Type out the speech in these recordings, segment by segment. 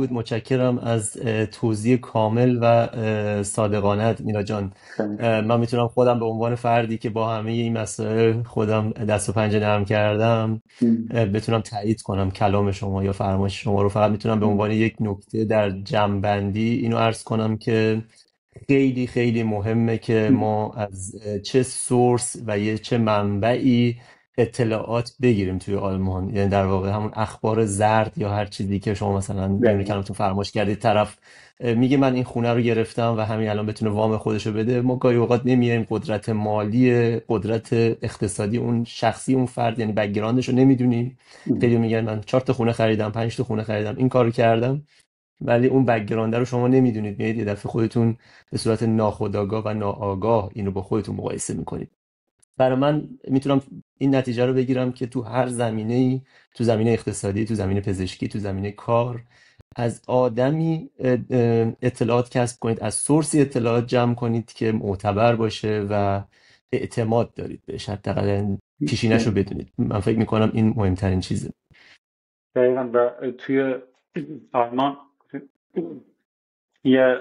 بود. متشکرم از توضیح کامل و صادقانه مینا جان. من میتونم خودم به عنوان فردی که با همه این مسائل خودم دست و پنجه نرم کردم بتونم تایید کنم کلام شما یا فرمایش شما رو. فقط میتونم به عنوان یک نکته در جمع‌بندی اینو عرض کنم که خیلی خیلی مهمه که ما از چه سورس و چه منبعی اطلاعات بگیریم توی آلمان. یعنی در واقع همون اخبار زرد یا هر چیزی که شما مثلا میونه کلامتون فرمایش کردید، طرف میگه من این خونه رو گرفتم و همین الان بتونه وام خودشو بده. ما گاهی اوقات نمیایم قدرت مالی، قدرت اقتصادی اون شخصی اون فرد، یعنی بک‌گراندش رو نمیدونیم. خیلی میگن من 4 تا خونه خریدم، 5 تا خونه خریدم، این کارو کردم، ولی اون بک‌گراند رو شما نمیدونید. میاد یه دفعه خودتون به صورت ناخودآگاه و ناآگاه اینو با خودتون مقایسه میکنید. برای من میتونم این نتیجه رو بگیرم که تو هر زمینه‌ای، تو زمینه اقتصادی، تو زمینه پزشکی، تو زمینه کار، از آدمی اطلاعات کسب کنید، از سورسی اطلاعات جمع کنید که معتبر باشه و اعتماد دارید بهش، حداقل پیشینش رو بدونید. من فکر میکنم این مهمترین چیزه. دقیقا. و توی آلمان یه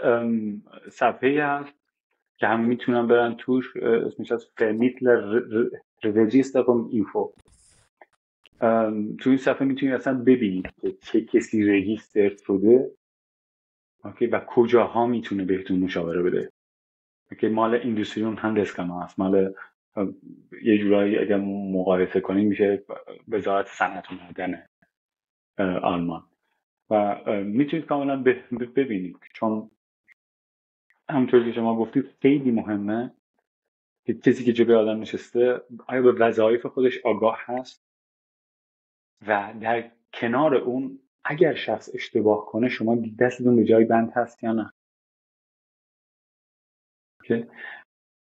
صفحه هست که همه میتونن برن توش، اسمش از فرمیتلر رجیسترم اینفو. توی این صفحه میتونید اصلا ببینید که چه کسی رجیستر شده و کجاها میتونه بهتون مشاوره بده. که مال ایندوستریون هندسکانا هست، مال یه جورایی اگر مقایسه کنیم میشه وزارت صنعت و معدن آلمان. و میتونید کاملا ببینید، چون همونطور که شما گفتید خیلی مهمه که کسی که جلوی آدم نشسته آیا به وظایف خودش آگاه هست و در کنار اون اگر شخص اشتباه کنه شما دستتون به جای بند هست یا نه،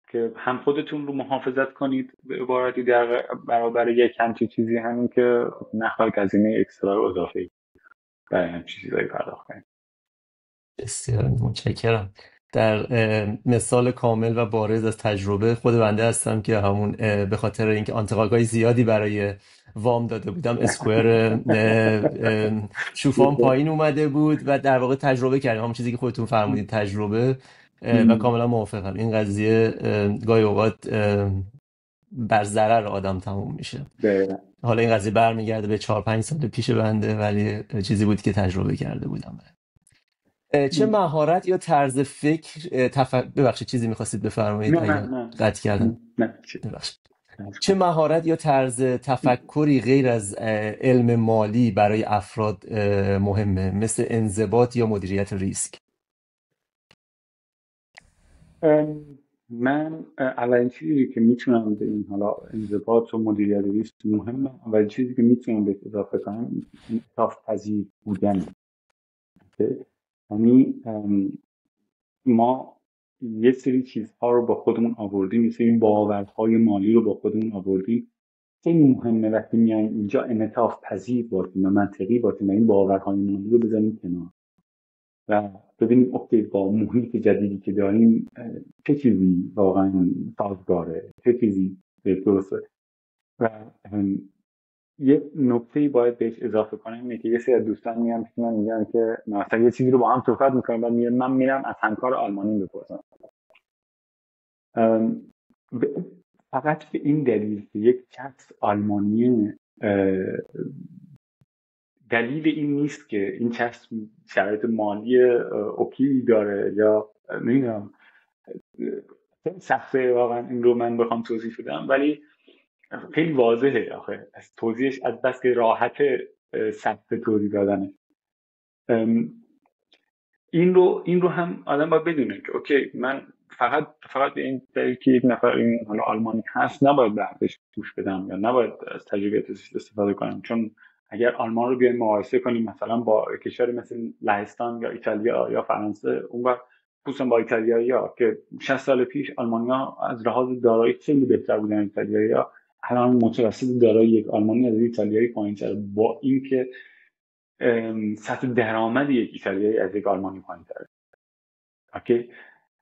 که هم خودتون رو محافظت کنید به عبارتی در برابر یک همچین چیزی، همین که نخواهید هزینه اکسترا و اضافی برای همچین چیزایی پرداخت کنید. بسیار متشکرم. در مثال کامل و بارز از تجربه خود بنده هستم که همون به خاطر اینکه آنتقاگای زیادی برای وام داده بودم، اسکوئر شوفام پایین اومده بود و در واقع تجربه کردم همون چیزی که خودتون فرمودید، تجربه. و کاملا موافقم این قضیه گاهی اوقات بر ضرر آدم تموم میشه. حالا این قضیه برمیگرده به 4-5 سال پیش بنده، ولی چیزی بود که تجربه کرده بودم. چه مهارت یا طرز فکر ببخشید چیزی می‌خواستید بفرمایید؟ اگر قطع کردم ببخشید. چه مهارت یا طرز تفکری غیر از علم مالی برای افراد مهمه، مثل انضباط یا مدیریت ریسک؟ من اولین چیزی که میتونم به این، حالا انضباط و مدیریت ریسک مهمه، اولین چیزی که میتونم به اضافه کنم انعطاف پذیر بودن. یعنی ما یه سری چیزها رو با خودمون آوردیم، یه سری باورهای مالی رو با خودمون آوردیم. خیلی مهمه وقتی میایم اینجا انعطاف پذیر باشیم و منطقی باشیم و این باورهای مالی رو بذاریم کنار و ببینیم اوکی با محیط جدیدی که داریم چه چیزی واقعا سازگاره، چه چیزی درسته. و یه نکته‌ای باید بهش اضافه کنم اینه که یه سری از دوستان میگن که مثلا یه چیزی رو با هم صحبت میکنیم بعد من میرم از همکار آلمانی بپرسم. فقط به این دلیل که یک شخص آلمانی دلیل این نیست که این شخص شرایط مالی اوکی داره یا نمیدونم، سخته واقعا این رو من بخوام توضیح بدم، ولی خیلی واضحه آخه از توضیحش، از بس که راحت سخت توضیح دادنه. این رو هم آدم باید بدونه که اوکی من فقط به این دلیل که یک نفر این حالا آلمانی هست نباید به حرفش گوش بدم یا نباید از تجربیاتش استفاده کنم، چون اگر آلمان رو بیایم مقایسه کنیم مثلا با کشوری مثل لهستان یا ایتالیا یا فرانسه، اون وقت خصوصا با ایتالیایی‌ها که 60 سال پیش آلمانی‌ها از لحاظ دارایی خیلی بهتر بودن، ایتالیایی‌ها الان متوسط دارایی یک آلمانی از ایتالیایی پایین‌تره، با اینکه سطح درآمد یک ایتالیایی از یک آلمانی پایین‌تره. اوکی.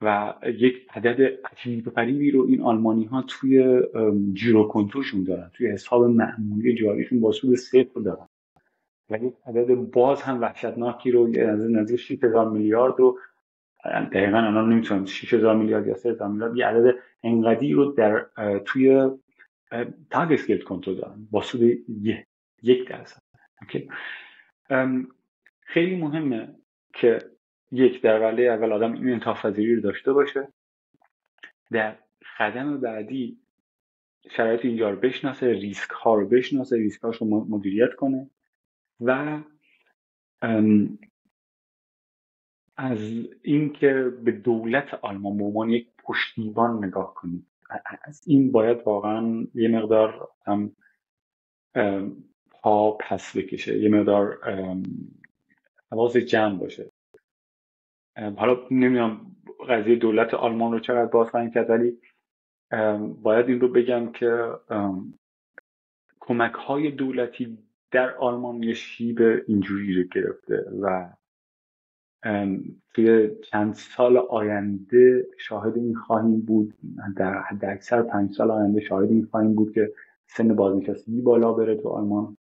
و یک عدد عجیب غریبی رو این آلمانی ها توی جیرو کنتوشون دارن، توی حساب معمولی جاریشون با سود 0 دارن. ولی عدد باز هم وحشتناکی رو نزدیک 6000 میلیارد رو، دقیقا الان نمیتونم 6000 میلیارد یا 3000 میلیارد، یه عدد انقدی رو در توی تاگ اسکیل کنترل دارن با سود 1%. اوکی. خیلی مهمه که در وله اول آدم این انعطاف پذیری رو داشته باشه، در قدم بعدی شرایط اینجا رو بشناسه، ریسک ها رو بشناسه، ریسک هاش رو مدیریت کنه و از اینکه به دولت آلمان به عنوان یک پشتیبان نگاه کنید، از این باید واقعا یه مقدار پا پس بکشه، یه مقدار حواس جمع باشه. حالا نمیدونم قضیه دولت آلمان رو چقدر باز خواهیم کرد، ولی باید این رو بگم که کمک های دولتی در آلمان یه شیب اینجوری رو گرفته و توی چند سال آینده شاهد این خواهیم بود، در حد اکثر 5 سال آینده شاهد این خواهیم بود که سن بازنشستگی بالا بره تو آلمان،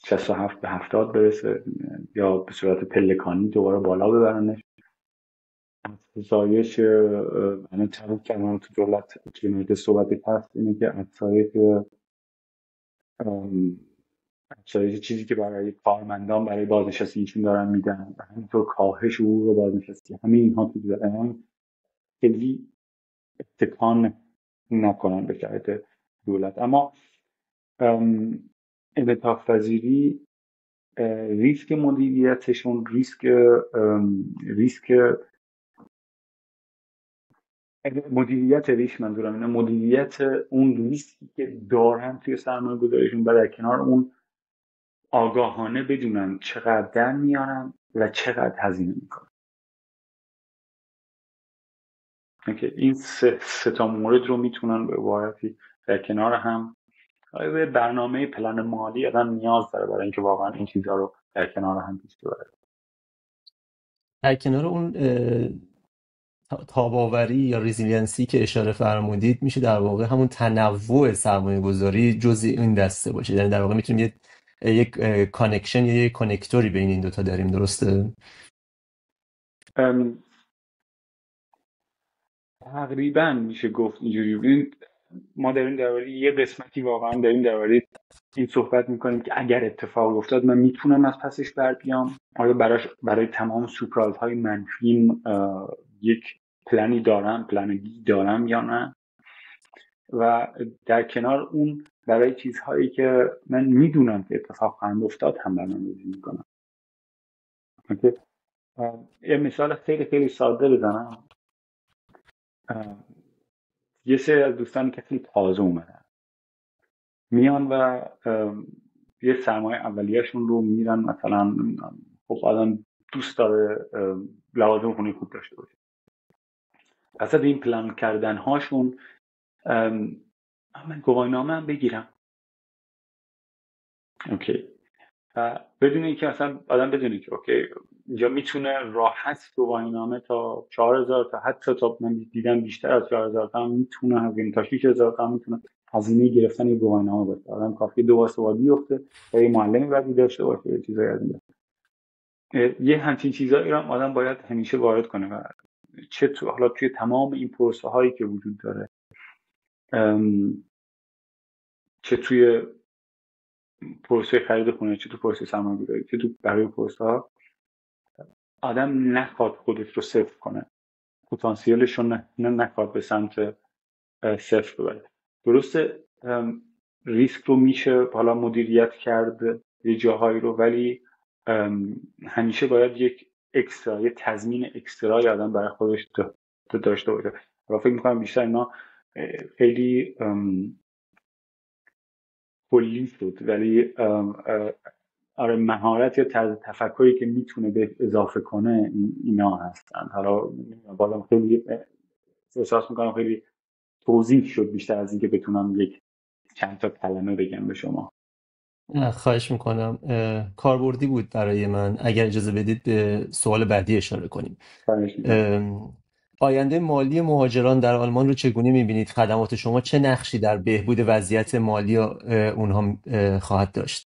67 به 70 برسه یا به صورت پلکانی دوباره بالا ببرنش. افزایش من تعریف کردم تو دولت که صحبت هست اینه که افزایش چیزی که برای کارمندان برای بازنشستگیشون دارن میدن و همینطور کاهش حقوق بازنشستگی، همین اینها تو دارن خیلی تکان نکنن به شرایط دولت. اما انعطاف پذیری، ریسک مدیریتشون، ریسک مدیریت ریسک، منظورم اینه مدیریت اون ریسکی که دارن توی سرمایه گذاریشون و در کنار اون آگاهانه بدونن چقدر در میارن و چقدر هزینه میکنن. این سه تا مورد رو میتونن به عبارتی در کنار هم، به برنامه پلن مالی آدم نیاز داره برای اینکه واقعا این چیزها رو در کنار هم پیش ببره. در کنار اون تاباوری یا ریزیلینسی که اشاره فرمودید، میشه در واقع همون تنوع سرمایه گذاری جزء این دسته باشه، یعنی در واقع میتونیم یک کانکشن یا یک کانکتوری بین این دوتا داریم، درسته؟ تقریبا میشه گفت اینجوری. ما داریم درباره یه قسمتی واقعا داریم درباره این صحبت میکنیم که اگر اتفاق افتاد من میتونم از پسش بر بیام، آیا برای تمام سورپرایز های منفی یک پلنی دارم، پلن بی دارم یا نه، و در کنار اون برای چیزهایی که من میدونم که اتفاق خواهند افتاد هم برنامه‌ریزی میکنم. یه مثال خیلی خیلی ساده بزنم. یه سری از دوستانی که خیلی تازه اومدن میان و یه سرمایه اولیه‌شون رو میرن، مثلا خب آدم دوست داره لوازم خونه خوب داشته باشه، پس از این پلان کردن هاشون من گواهینامه هم بگیرم. اوکی. و بدون اینکه اصلا آدم بدونه که اوکی اینجا میتونه راحت گواهینامه تا 4000 تا حتی تا من دیدم بیشتر از 4000 تا میتونه هزینه تا 6000 تا میتونه هزینه گرفتن یه گواهینامه باشه. آدم کافیه 2 بار سوال بیفته و یه معلمی بعدی داشته باشه، یه چیزایی از این. یه همچین چیزایی رو آدم باید همیشه وارد کنه و حالا توی تمام این پروسه هایی که وجود داره، چه توی پروسه خرید خونه، چه تو پروسه سرمایه‌گذاری، چه تو برای پروسه ها، آدم نخواد خودش رو صفر کنه، پتانسیلش رو نخواد به سمت صفر ببره. درسته ریسک رو میشه حالا مدیریت کرد یه جاهایی رو، ولی همیشه باید یک اکسترا، یه تضمین اکسترای آدم برای خودش داشته باشه. حالا فکر میکنم بیشتر اینا خیلی کلی شد، ولی آره مهارت یا طرز تفکری که میتونه به اضافه کنه اینا هستن. حالا بازم خیلی احساس میکنم خیلی توضیح شد بیشتر از اینکه بتونم یک چند تا کلمه بگم به شما. خواهش میکنم، کاربردی بود برای من. اگر اجازه بدید به سوال بعدی اشاره کنیم. آینده مالی مهاجران در آلمان رو چگونه میبینید؟ خدمات شما چه نقشی در بهبود وضعیت مالی اونها خواهد داشت؟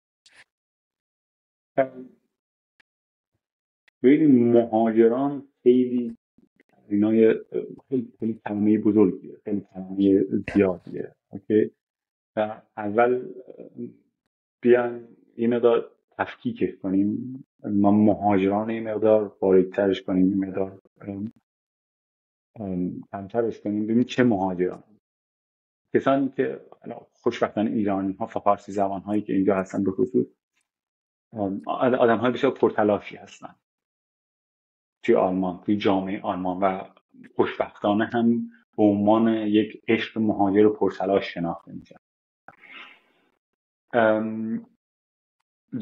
ببینید مهاجران خیلی اینای خیلی کلمه بزرگیه، خیلی کلمه زیادیه. اوکی، و اول بیان این مقدار تفکیکش کنیم، ما مهاجران این مقدار باریک‌ترش کنیم، این مقدار کمترش کنیم. ببینید چه مهاجران، کسانی که خوشبختانه ایرانی ها، فارسی زبان هایی که اینجا هستن به خصوص آدم های بسیار پرتلاشی هستن توی آلمان، توی جامعه آلمان، و خوشبختانه هم به عنوان یک عشق مهاجر پرتلاش شناخته میشن.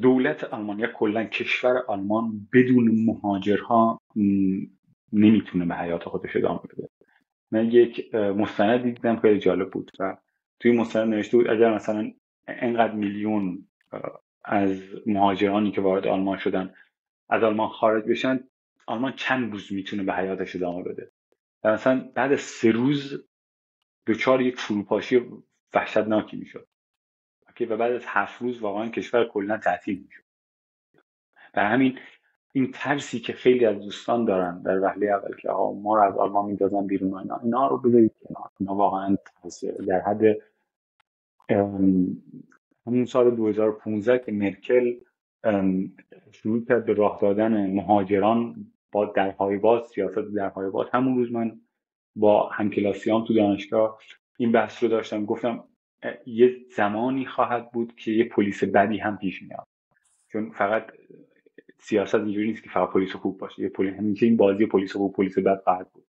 دولت آلمان یا کلا کشور آلمان بدون مهاجرها نمیتونه به حیات خودش ادامه بده. من یک مستند دیدم خیلی جالب بود و توی مستند نوشته بود اگر مثلا اینقدر میلیون از مهاجرانی که وارد آلمان شدن از آلمان خارج بشن، آلمان چند روز میتونه به حیاتش ادامه بده. و مثلا بعد از 3 روز دچار یک فروپاشی وحشتناکی میشد و بعد از 7 روز واقعا کشور کلا تعطیل میشد. برای همین این ترسی که خیلی از دوستان دارن در وهله اول که ما رو از آلمان میندازن بیرون، اینا رو بذارید کنار. اینا واقعا در حد همون سال 2015 که مرکل شروع کرد به راه دادن مهاجران با درهای باز، سیاست درهای باز، همون روز من با همکلاسیام تو دانشگاه این بحث رو داشتم، گفتم یه زمانی خواهد بود که یه پلیس بدی هم پیش میاد، چون فقط سیاست اینجوری نیست که فقط پلیس خوب باشه. یه پلیس همیشه این بازی پلیس خوب پلیس بد خواهد بود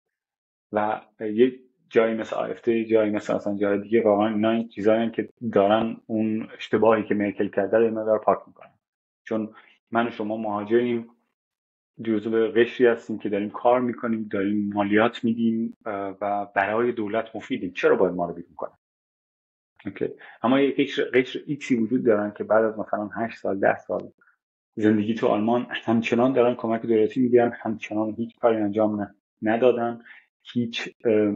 و یه جایی مثل آفته، جایی مثل اصلا جای دیگه، واقعا اینا چیزایی که دارن اون اشتباهی که مرکل کرده رو اینا پاک میکنن. چون من و شما مهاجریم، جزو قشری هستیم که داریم کار میکنیم، داریم مالیات میدیم و برای دولت مفیدیم. چرا باید ما رو بیرون کنن؟ اوکی، اما یک قشر ایکسی وجود دارن که بعد از مثلا 8 سال 10 سال زندگی تو آلمان همچنان دارن کمک دولتی میگیرن، همچنان هیچ کاری انجام ندادن، هیچ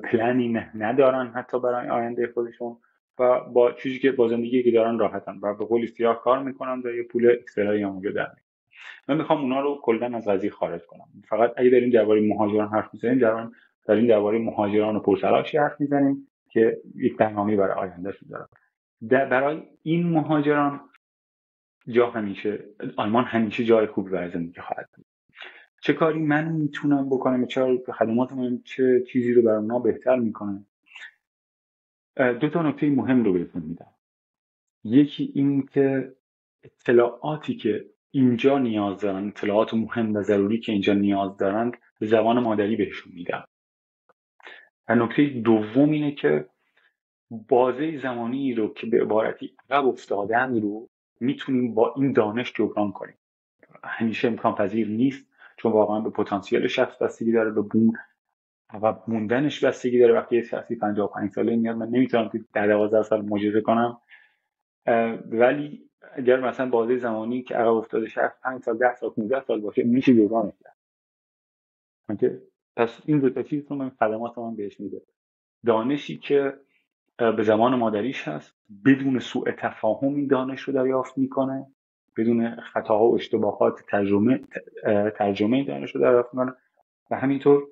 پلنی ندارن حتی برای آینده خودشون و با چیزی که با زندگی که دارن راحتن و به قول سیاه کار میکنن و یه پول اکسترایی هم اونجا در. من میخوام اونا رو کلا از قضیه خارج کنم. فقط اگه داریم درباره مهاجران حرف میزنیم، داریم درباره مهاجران و پرتلاشی حرف میزنیم که یک برنامه برای آیندهشون دارن. برای این مهاجران آلمان همیشه جای خوبی برای زندگی خواهد بود. چه کاری من میتونم بکنم، چه خدمات من چه چیزی رو برای اونا بهتر میکنه؟ 2 تا نکته مهم رو بهتون میدم. یکی این که اطلاعاتی که اینجا نیاز دارن، اطلاعات مهم و ضروری که اینجا نیاز دارن، به زبان مادری بهشون میدم. و نکته دوم اینه که بازه زمانی رو که به عبارتی عقب افتادن رو میتونیم با این دانش جبران کنیم. همیشه امکان پذیر نیست، چون واقعا به پتانسیل شخص بستگی داره، به عقب موندنش بستگی داره. وقتی یه شخصی 55 ساله میاد، من نمیتونم که در 12 سال معجزه کنم، ولی اگر مثلا بازه زمانی که عقب افتاده شخص 5 سال 10 سال 15 سال باشه، میشه جبرانش کرد. پس این دو تا چیز رو من خدمات من بهش میده. دانشی که به زبان مادریش هست، بدون سوء تفاهم این دانش رو دریافت میکنه، بدون خطاها و اشتباهات ترجمه دانش رو دریافت میکنه و همینطور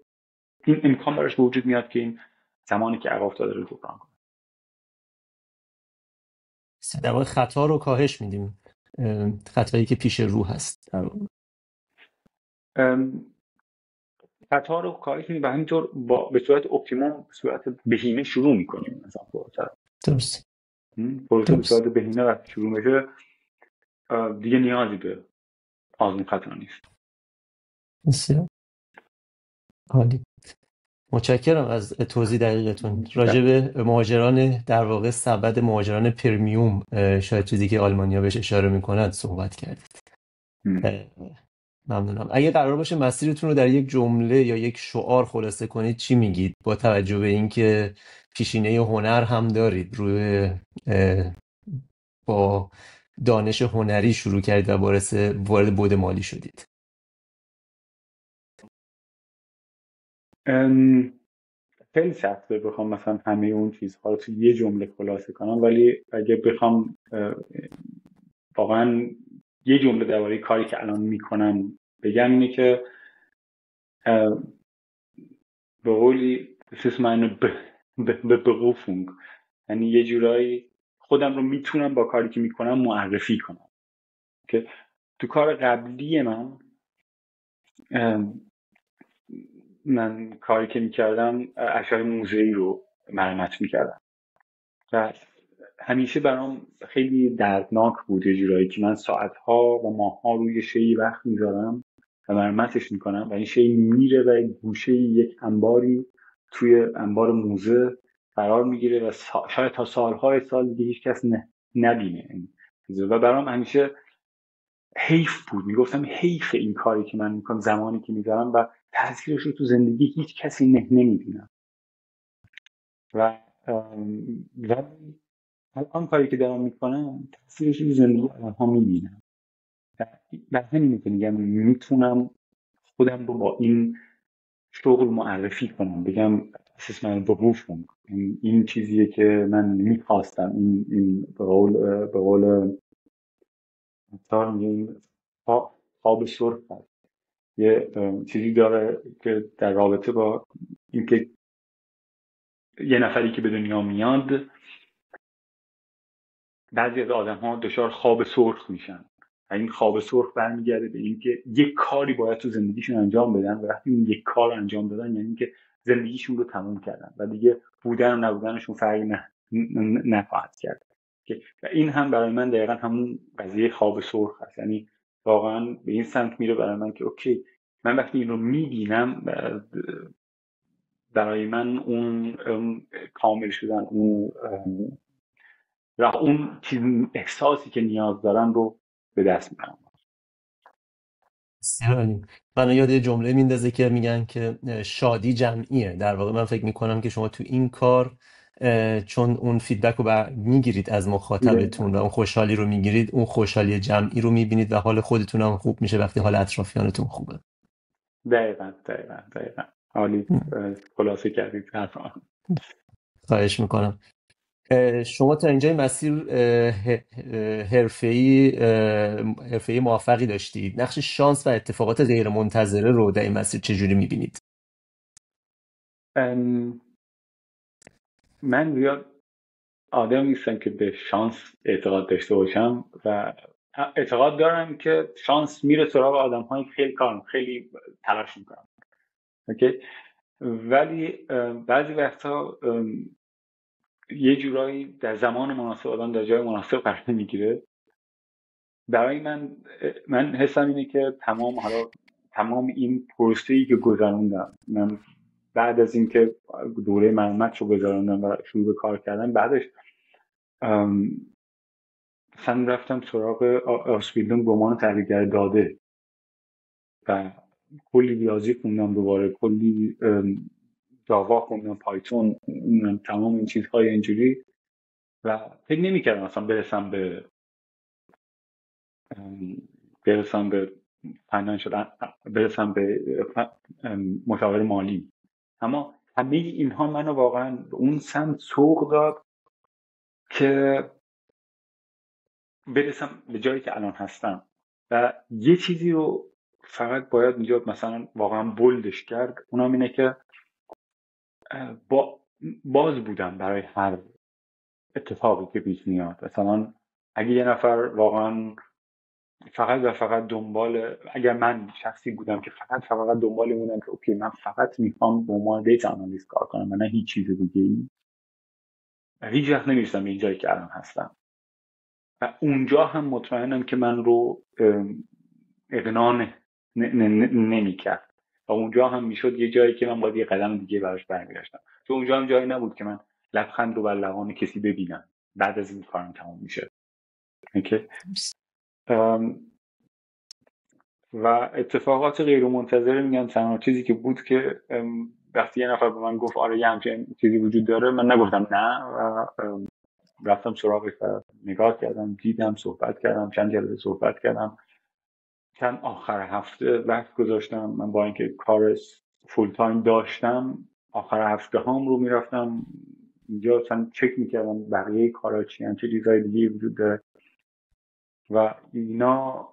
این امکان براش به وجود میاد که این زمانی که عقب افتاده رو جبران کنه. در واقع خطا رو کاهش میدیم، خطایی که پیش رو هست در واقع. خطا رو کاهش میدیم و همینطور به صورت اپتیموم، به صورت بهینه شروع میکنیم. مثلا درست. پروسه به صورت بهینه وقتی شروع میشه، دیگه نیازی به آزمون خطا نیست. بسیار عالی. متشکرم از توضیح دقیقتون راجع به مهاجران، در واقع سبد مهاجران پرمیوم، شاید چیزی که آلمانیا بهش اشاره میکنند صحبت کردید. ممنونم. اگه قرار باشه مسیرتون رو در یک جمله یا یک شعار خلاصه کنید چی میگید، با توجه به اینکه پیشینه هنر هم دارید، روی با دانش هنری شروع کردید و وارد بعد مالی شدید؟ خیلی سخته بخوام مثلا همه اون چیزها رو تو یه جمله خلاصه کنم، ولی اگه بخوام واقعا یه جمله درباره کاری که الان میکنم بگم اینه که به قولی this is meine Berufung، یعنی یه جورایی خودم رو میتونم با کاری که میکنم معرفی کنم. که تو کار قبلی من کاری که میکردم اشیاء موزه‌ای رو مرمت میکردم و همیشه برام خیلی دردناک بود یه جورایی که من ساعتها و ماهها روی شی وقت میذارم و مرمتش میکنم و این شی میره و گوشه یک انباری توی انبار موزه قرار میگیره و شاید تا سالهای سال دیگه هیچ کس نبینه و برام همیشه حیف بود. میگفتم حیف این کاری که من میکنم زمانی که میذارم و تاثیرش رو تو زندگی هیچ کسی نمیبینم و الان کاری که دارم میکنم تاثیرش رو زندگی آنها میبینم و همین که میگم میتونم خودم رو با این شغل معرفی کنم، بگم اساس من بروفم، این چیزیه که من میخواستم. این به قول مثال میگیم خواب سرخ هست. یه چیزی داره که در رابطه با اینکه یه نفری که به دنیا میاد، بعضی از آدم ها دچار خواب سرخ میشن و این خواب سرخ برمیگرده به اینکه یک کاری باید تو زندگیشون انجام بدن و وقتی اون یک کار انجام دادن یعنی که زندگیشون رو تموم کردن و دیگه بودن و نبودنشون فرقی نخواهد کرد. و این هم برای من دقیقا همون قضیه خواب سرخ هست. یعنی واقعا به این سمت میره برای من که اوکی، من وقتی این رو میبینم برای من اون کامل شدن، اون چیز احساسی که نیاز دارن رو به دست میارم. بسیار. من یاد یه جمله میندازه که میگن که شادی جمعیه. در واقع من فکر میکنم که شما تو این کار چون اون فیدبک رو میگیرید از مخاطبتون و اون خوشحالی رو میگیرید، اون خوشحالی جمعی رو میبینید و حال خودتون هم خوب میشه وقتی حال اطرافیانتون خوبه. دقیقاً حالی خلاصه کردید. خواهش میکنم. شما تا اینجای مسیر حرفه‌ای موفقی داشتید. نقش شانس و اتفاقات غیر منتظره رو در این مسیر چجوری میبینید؟ من زیاد آدم نیستم که به شانس اعتقاد داشته باشم و اعتقاد دارم که شانس میره سراغ آدم هایی خیلی تلاش میکنن. اوکی، ولی بعضی وقتا یه جورایی در زمان مناسب آدم در جای مناسب قرار میگیره. برای من حسم اینه که تمام این پروسه‌ای که گذروندم، من بعد از اینکه دوره مرمت رو گذروندم و شروع به کار کردم، بعدش مثلا رفتم سراغ آسپیلدون به عنوان تحلیلگر داده و کلی ریاضی خوندم، دوباره کلی جاوا خوندم، پایتون، تمام این چیزهای اینجوری و فکر نمی‌کردم اصلا برسم به فاینانشال، برسم به مشاور مالی. اما همه اینها منو واقعا به اون سمت سوق داد که برسم به جایی که الان هستم. و یه چیزی رو فقط باید اینجا مثلا واقعا بولدش کرد، اونم اینه که باز بودم برای هر اتفاقی که پیش میاد. مثلا اگه یه نفر واقعا فقط دنبال، اگر من شخصی بودم که فقط دنبال بودم که اوکی من فقط میخوام به عنوان دیتا آنالیست کار کنم و نه هیچ چیز دیگه‌ای، هیچ وقت نمیرسم به این جایی که الان هستم. و اونجا هم مطمئنم که من رو اقناع نمی‌کرد و اونجا هم میشد یه جایی که من باید یه قدم دیگه براش برمی‌داشتم. تو اونجا هم جایی نبود که من لبخند رو بر لبان کسی ببینم بعد از این کارم تمام میشه. اوکی. و اتفاقات غیر منتظره، میگم تنها چیزی که بود که وقتی یه نفر به من گفت آره یه همچین چیزی وجود داره، من نگفتم نه و رفتم سراغش و نگاه کردم، دیدم، صحبت کردم، چند جلسه صحبت کردم. چند آخر هفته وقت گذاشتم. من با اینکه کار فول تایم داشتم، آخر هفته هام رو میرفتم اینجا مثلا چک میکردم بقیه کارا چی هم، چه چیزهای دیگه وجود داره و اینا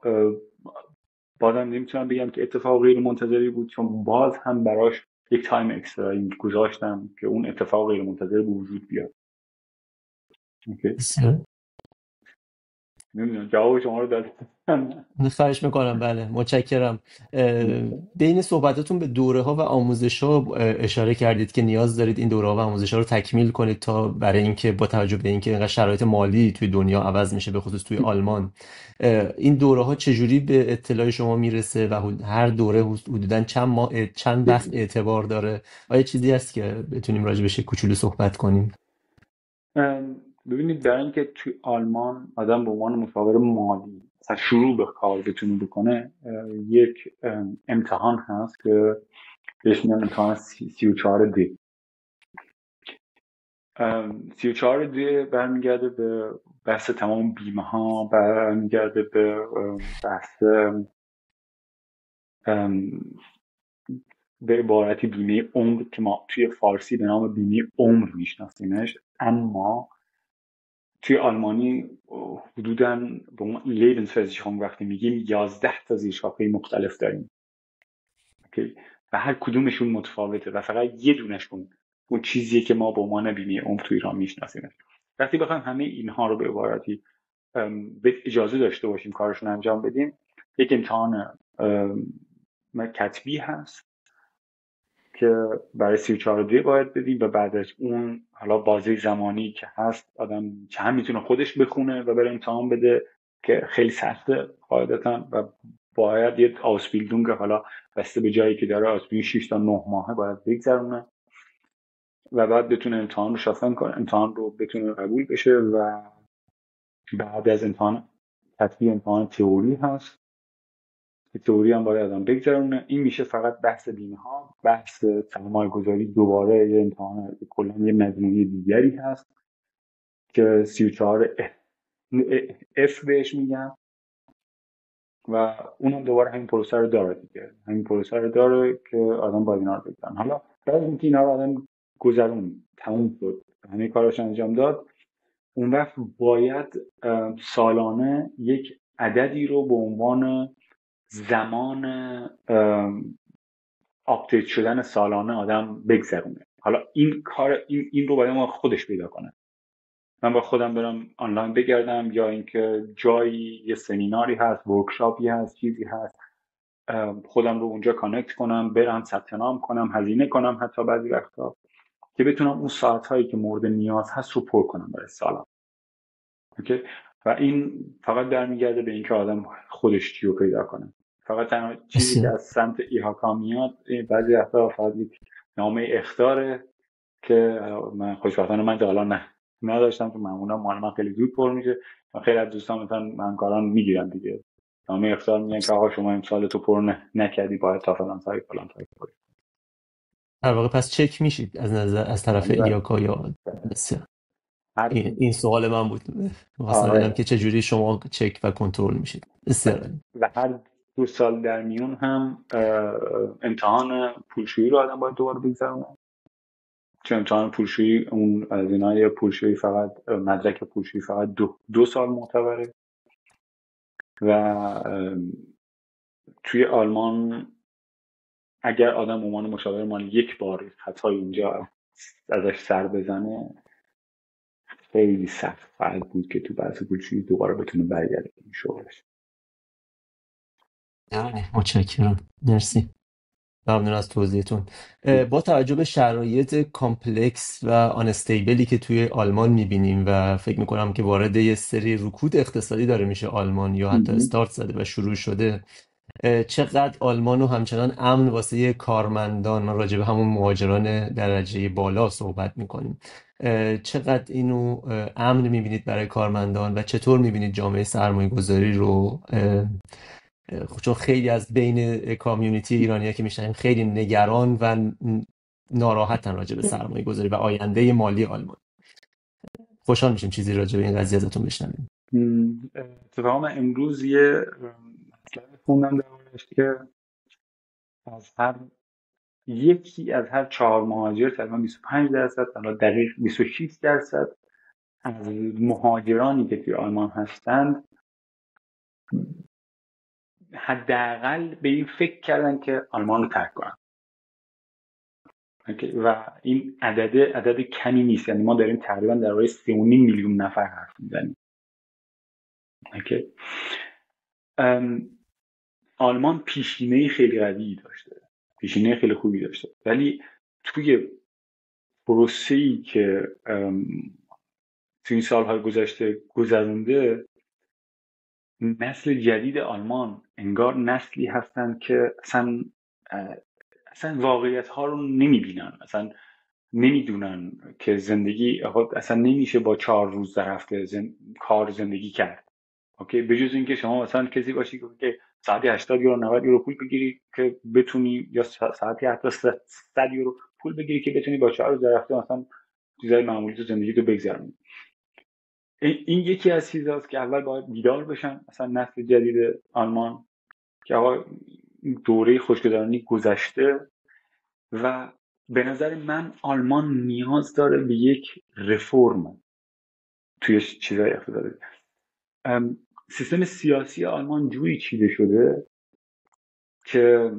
بازم نمیتونم بگم که اتفاق غیر منتظری بود، چون باز هم براش یک تایم اکسترا گذاشتم که اون اتفاق غیر منتظر به وجود بیاد. اوکی. بسیار نمیدونم جواب شما رو دادم. خواهش میکنم. بله متشکرم. بین صحبتاتون به دوره ها و آموزش ها اشاره کردید که نیاز دارید این دوره ها و آموزش ها رو تکمیل کنید تا برای اینکه با توجه به اینکه اینقدر شرایط مالی توی دنیا عوض میشه، به خصوص توی آلمان، این دوره ها چجوری به اطلاع شما میرسه و هر دوره حدوداً چند وقت اعتبار داره؟ آیا چیزی هست که بتونیم راجع بهش کوچولو صحبت کنیم؟ ببینید، برای اینکه توی آلمان آدم به عنوان مشاور مالی اصلا شروع به کار بتونه بکنه، یک امتحان هست که بهش میگن امتحان 34D. 34D برمیگرده به بحث تمام بیمه ها، برمیگرده به بحث به عبارتی بیمه عمر که ما توی فارسی به نام بیمه عمر میشناسیمش، اما توی آلمانی حدوداً به ما لیبنسversicherung وقتی میگیم 11 تا زیرشاخه مختلف داریم. اوکی. و هر کدومشون متفاوته و فقط یه دونشون اون چیزیه که ما به عنوان بیمه عمر توی ایران میشناسیم. وقتی بخوایم همه اینها رو به عبارتی اجازه داشته باشیم کارشون انجام بدیم، یک امتحان کتبی هست که برای 34D باید بدیم و بعد از اون حالا بازه زمانی که هست آدم چند میتونه خودش بخونه و بره امتحان بده که خیلی سخته قاعدتا و باید یه آسپیلدونگ، حالا بسته به جایی که داره، آسپیلدونگ 6 تا 9 ماهه باید بگذرونه و بعد بتونه امتحان رو شافن کنه، امتحان رو بتونه قبول بشه. و بعد از امتحان کتبی امتحان تئوری هست که تئوری هم باید آدم بگذرونه. این میشه فقط بحث بیمه ها. بحث سرمایه گذاری دوباره یه امتحان کلا یه مجموعه دیگری هست که 34F بهش میگن و اونم دوباره همین پروسه رو داره دیگه، همین پروسه رو داره که آدم باید اینا رو بگذرن. حالا بعد از اینکه اینا رو آدم گذرون تموم شد، همه کارش انجام داد، اون وقت باید سالانه یک عددی رو به عنوان زمان آپدیت شدن سالانه آدم بگذرونه. حالا این کار این رو باید ما خودش پیدا کنه. من با خودم برم آنلاین بگردم، یا اینکه جایی یه سمیناری هست، ورکشاپی هست، چیزی هست، خودم رو اونجا کانکت کنم، برم ثبت نام کنم، هزینه کنم حتی بعضی وقتا، که بتونم اون ساعت هایی که مورد نیاز هست رو پر کنم برای سالم. اوکی. و این فقط برمیگرده به اینکه آدم خودش چی رو پیدا کنه. فقط تنها چیزی که بسیار از سمت ایهاکا میاد بعضی وقتا فقط یک نامه اخطاره که من خوشبختانه من تا حالا نداشتم، که معمولا مال من خیلی زود پر میشه و خیلی از دوستان مثلا من کاران میگیرم دیگه، نامه اخطار میگن که آقا شما امسال تو پر نکردی، باید تا فلان تاریخ فلان تاریخ پر. در واقع پس چک میشید از نظر از طرف بله. ایاکا یا؟ بسیار هر این سوال من بود، خواستم بدونم آره. که چجوری شما چک و کنترل میشید. بسیار عالی. و هر 2 سال در میون هم امتحان پولشویی رو آدم باید دوباره بگذرونه، چون امتحان پولشویی اون از اینای پولشویی فقط مدرک پولشویی فقط 2 سال معتبره. و توی آلمان اگر آدم به عنوان مشاور مالی یک بار خطای اینجا ازش سر بزنه، خیلی سخت خواهد بود که تو بحث پولشویی دوباره بتونه برگرده این شغلش. متشکرم. مرسی. ممنون از توضیحتون. با توجه به شرایط کامپلکس و آنستیبلی که توی آلمان میبینیم و فکر میکنم که وارد یه سری رکود اقتصادی داره میشه آلمان، یا حتی استارت زده و شروع شده، چقدر آلمان رو همچنان امن واسه کارمندان، من راجع به همون مهاجران درجه بالا صحبت میکنیم، چقدر اینو امن میبینید برای کارمندان و چطور میبینید جامعه سرمایه گذاری رو؟ چون خیلی از بین کامیونیتی ایرانی‌ها که میشنیم خیلی نگران و ناراحتن راجع به سرمایه گذاری و آینده مالی آلمان. خوشحال میشیم چیزی راجع به این قضیه ازتون بشنویم. اتفاقا امروز یه مطلب خوندم دربارش که یکی از هر 4 مهاجر تقریبا 25%، حالا دقیق 26% از مهاجرانی که توی آلمان هستند حداقل به این فکر کردن که آلمان رو ترک کنن. و این عدد کمی نیست، یعنی ما داریم تقریبا در راه 3.5 میلیون نفر حرف میزنیم. آلمان پیشینه خیلی قوی داشته، پیشینه خیلی خوبی داشته، ولی توی پروسه‌ای که توی این سالهای گذشته گذرونده، نسل جدید آلمان انگار نسلی هستن که اصلا واقعیت ها رو نمیبینن، اصلا نمیدونن که زندگی اصلا نمیشه با 4 روز در هفته کار زندگی کرد. اوکی، به جز اینکه شما مثلا کسی باشی که ساعتی 80 یورو 90 یورو پول بگیری که بتونی، یا ساعتی حتی 100 یورو پول بگیری که بتونی با 4 روز در هفته مثلا چیزای معمولی تو زندگی تو بگذرونی. این یکی از چیزاست که اول باید بیدار بشن مثلا نسل جدید آلمان که آقا دوره خوشگذرانی گذشته و به نظر من آلمان نیاز داره به یک رفرم توی چیزای اقتصادی. سیستم سیاسی آلمان جوری چیده شده که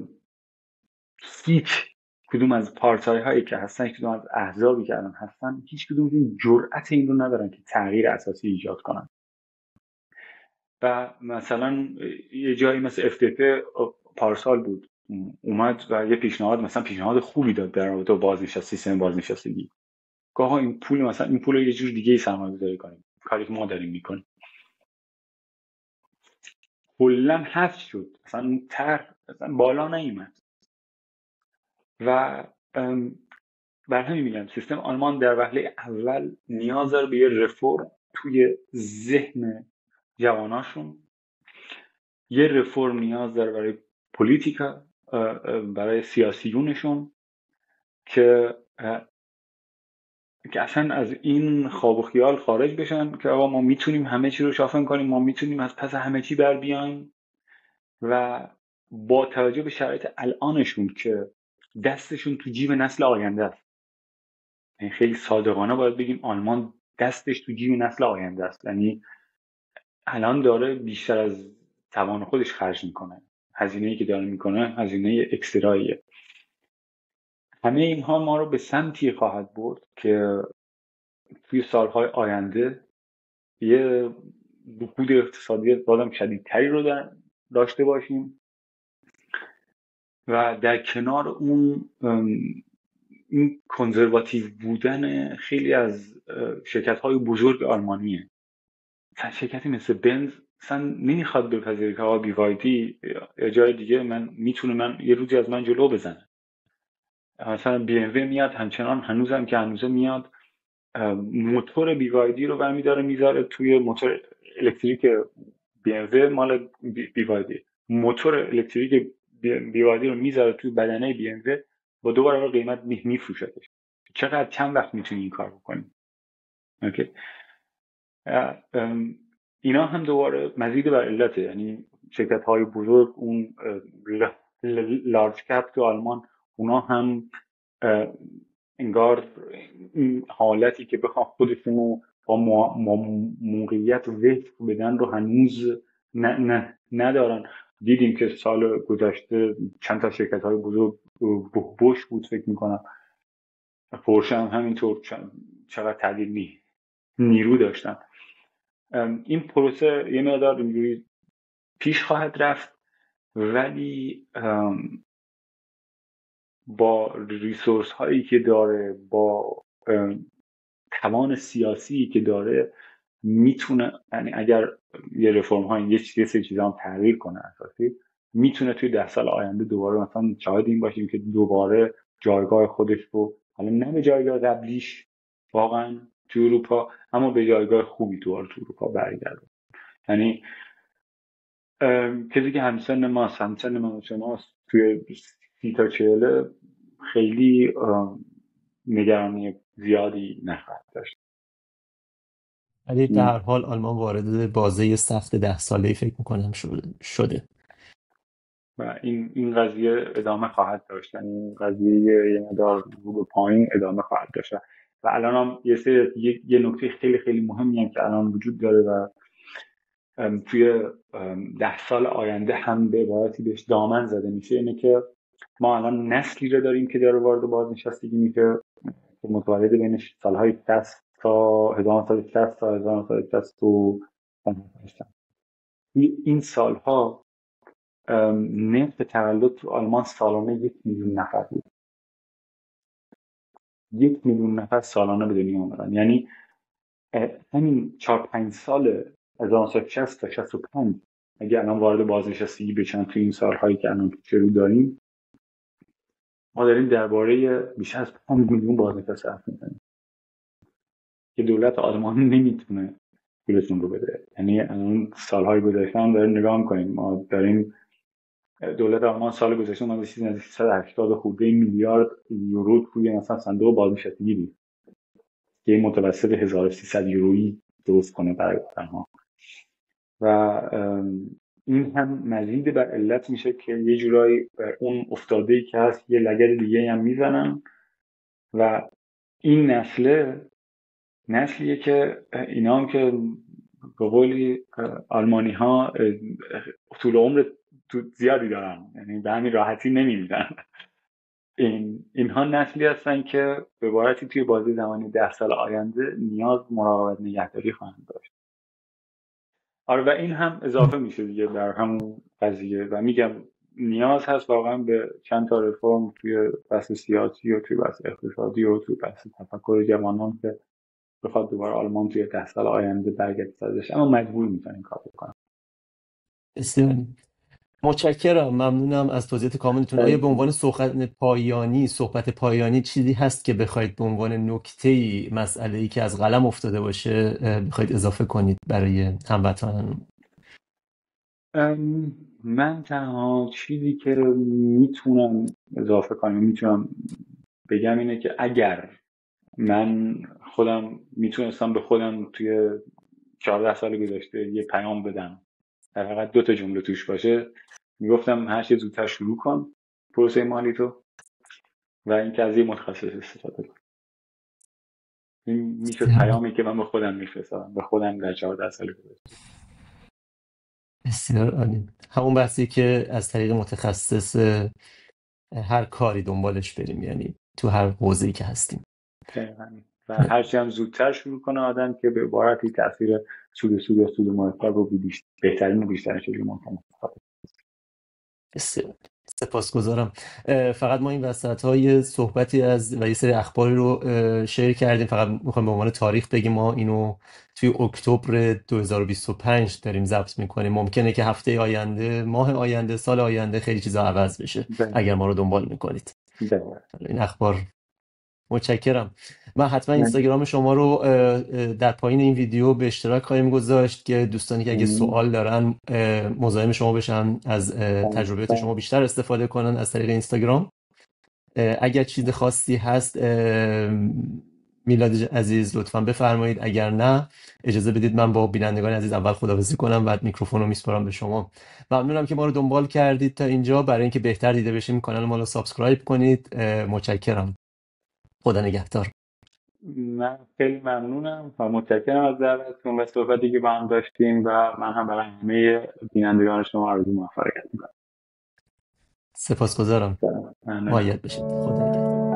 هیچ کدوم از پارتای هایی که هستن، هیچ کدوم از احزابی که الان هستن، هیچ کدوم این جرأت این رو ندارن که تغییر اساسی ایجاد کنن. و مثلا یه جایی مثل FDP پارسال بود اومد و یه پیشنهاد خوبی داد در رابطه با سیستم بازنشستگی، که آقا این پول رو یه جور دیگه سرمایه‌گذاری کنیم، کاری که ما داریم میکنیم. کلا حذف شد، مثلا اون مثلا بالا نیومد. و بر همین میگم سیستم آلمان در وهله اول نیاز داره به یه رفرم توی ذهن جواناشون، یه رفرم نیاز داره برای پولیتیکا، برای سیاسیونشون که اصلا از این خواب و خیال خارج بشن که آقا ما میتونیم همه چی رو شافن کنیم، ما میتونیم از پس همه چی بر بیایم. و با توجه به شرایط الانشون که دستشون تو جیب نسل آینده است، یعنی خیلی صادقانه باید بگیم آلمان دستش تو جیب نسل آینده است، یعنی الان داره بیشتر از توان خودش خرج میکنه، هزینه‌ای که داره میکنه هزینه اکستراییه. همه اینها ما رو به سمتی خواهد برد که توی سالهای آینده یه رکود اقتصادی بازم شدیدتری رو داشته باشیم و در کنار اون این کنزرواتیو بودن خیلی از شرکت‌های بزرگ آلمانیه. مثلا شرکتی مثل بنز اصلا نمیخواد بپذیره که آقا بیوایدی یا جای دیگه میتونه یه روزی از من جلو بزنه. مثلا بی ام و میاد همچنان هنوزم که هنوزه میاد موتور بیوایدی رو برمیداره میذاره توی موتور الکتریک بی ام و مال بیوایدی، موتور الکتریک بیوایدی رو میذاره توی بدنه بی ام و با 2 برابر قیمت میفروشتش. چقدر چند وقت میتونی این کار بکنی؟ اوکی. اینا هم دوباره مزید بر علته، یعنی شرکت های بزرگ اون لارج کپ تو آلمان، اونا هم انگار این حالتی که بخوام خودشونو با موقعیت وفق بدن رو هنوز ندارن. دیدیم که سال گذشته چند تا شرکت های بزرگ بوش بود فکر میکنم، پورشه هم همینطور چقدر تعدیل نیرو داشتن. این پروسه یه مقدار اینجوری پیش خواهد رفت، ولی با ریسورس هایی که داره، با توان سیاسی که داره، میتونه، یعنی اگر یه رفرم های یه سری چیزا هم تغییر کنه اساسی، میتونه توی 10 سال آینده دوباره مثلا شاهد این باشیم که دوباره جایگاه خودش رو، حالا نه به جایگاه قبلیش واقعا تو اروپا، اما به جایگاه خوبی دوباره تو اروپا برگرده. یعنی کسی که همسن من شماست توی 30 تا 40 خیلی نگرانی زیادی نخواهد داشت. ولی در هر حال آلمان وارد بازه سخت 10 ساله‌ای فکر میکنم شده و این قضیه ادامه خواهد داشت، یعنی این قضیه یه مقدار رو به پایین ادامه خواهد داشت. و الان هم یه نکته خیلی خیلی مهمی هم که الان وجود داره و توی 10 سال آینده هم به عبارتی بهش دامن زده میشه، اینه که ما الان نسلی رو داریم که داره وارد بازنشستگی میشه که متولد بین سالهای 60 تا 1960 تا 1965 هستن. این سالها نرخ تولد تو آلمان سالانه 1,000,000 نفر بود. 1,000,000 نفر سالانه به دنیا آمدن. یعنی همین 4-5 سال 1960 تا 65 اگه الان وارد بازنشستگی بشن تو این سالهایی که الان شروع داریم، ما داریم درباره بیش از 5 میلیون بازنشسته حرف میزنیم که دولت آلمان نمیتونه پولشون رو بده. یعنی الان سالهای گذشته هم داریم نگاه میکنیم، ما داریم دولت آلمان سال گذشته اومده چیزی نزدیک 380 خورده میلیارد یورو توی مثلا صندوق بازنشستگی دید که متوسط 1300 یورویی درست کنه برای آدم‌ها. و این هم مزید بر علت میشه که یه جورایی بر اون افتاده‌ای که هست یه لگد دیگه هم میزنن و این نسلیه که اینا هم که به قولی آلمانی ها طول عمر زیادی دارن، یعنی به همین راحتی نمیمیرن. اینها نسلی هستن که به عبارتی توی بازی زمانی 10 سال آینده نیاز مراقبت نگهداری خواهند داشت. آره، و این هم اضافه میشه دیگه در همون قضیه و میگم نیاز هست واقعا به چند تا رفرم توی بحث سیاسی و توی بحث اقتصادی و توی بحث تفکر جوانان که بخواد دوباره آلمان توی 10 سال آینده برگرد سازش، اما مجبور میتونن این کار بکنن. بسیار متشکرم، ممنونم از توضیحات کاملتون. آیا به عنوان صحبت پایانی چیزی هست که بخواید به عنوان نکته‌ای مسئله‌ای که از قلم افتاده باشه بخواید اضافه کنید برای هموطنان؟ من تنها چیزی که میتونم اضافه کنم، میتونم بگم اینه که اگر من خودم میتونستم به خودم توی 14 سال گذشته یه پیام بدم در فقط 2 تا جمله توش باشه، میگفتم هر چه زودتر شروع کن پروسه مالی تو و اینکه از یه متخصص استفاده کن. این میشد پیامی که من به خودم میفرستادم، به خودم در 14 سال گذشته. بسیار عالی. همون بحثی که از طریق متخصص هر کاری دنبالش بریم، یعنی تو هر حوزه‌ای که هستیم. و هرچی هم زودتر شروع کنه آدم که به عبارتی تاثیر سود مرتب رو بهترین و بیشتر شکلی ممکنه. بسیار سپاسگزارم. فقط ما این وسط‌های صحبتی از و یه سری اخباری رو شیر کردیم. فقط میخوایم به عنوان تاریخ بگیم ما اینو توی اکتبر 2025 داریم ضبط میکنیم. ممکنه که هفته آینده، ماه آینده، سال آینده خیلی چیزا عوض بشه اگر ما رو دنبال میکنید. این اخبار. متشکرم. من حتما اینستاگرام شما رو در پایین این ویدیو به اشتراک خواهیم گذاشت که دوستانی که اگه سوال دارن مزاحم شما بشن، از تجربیات شما بیشتر استفاده کنن از طریق اینستاگرام. اگر چیز خاصی هست میلاد عزیز لطفا بفرمایید، اگر نه اجازه بدید من با بینندگان عزیز اول خداحافظی کنم، بعد میکروفون رو میسپارم به شما. ممنونم که ما رو دنبال کردید تا اینجا. برای اینکه بهتر دیده بشیم کانال ما رو سابسکرایب کنید. متشکرم. خدا نگهدار. من خیلی ممنونم و متشکرم از دعوتتون و صحبتی که با هم داشتیم و من هم برای همه بینندگان شما آرزوی موفقیت می‌کنم. سپاسگزارم. مایل بشید. خدا نگهدار.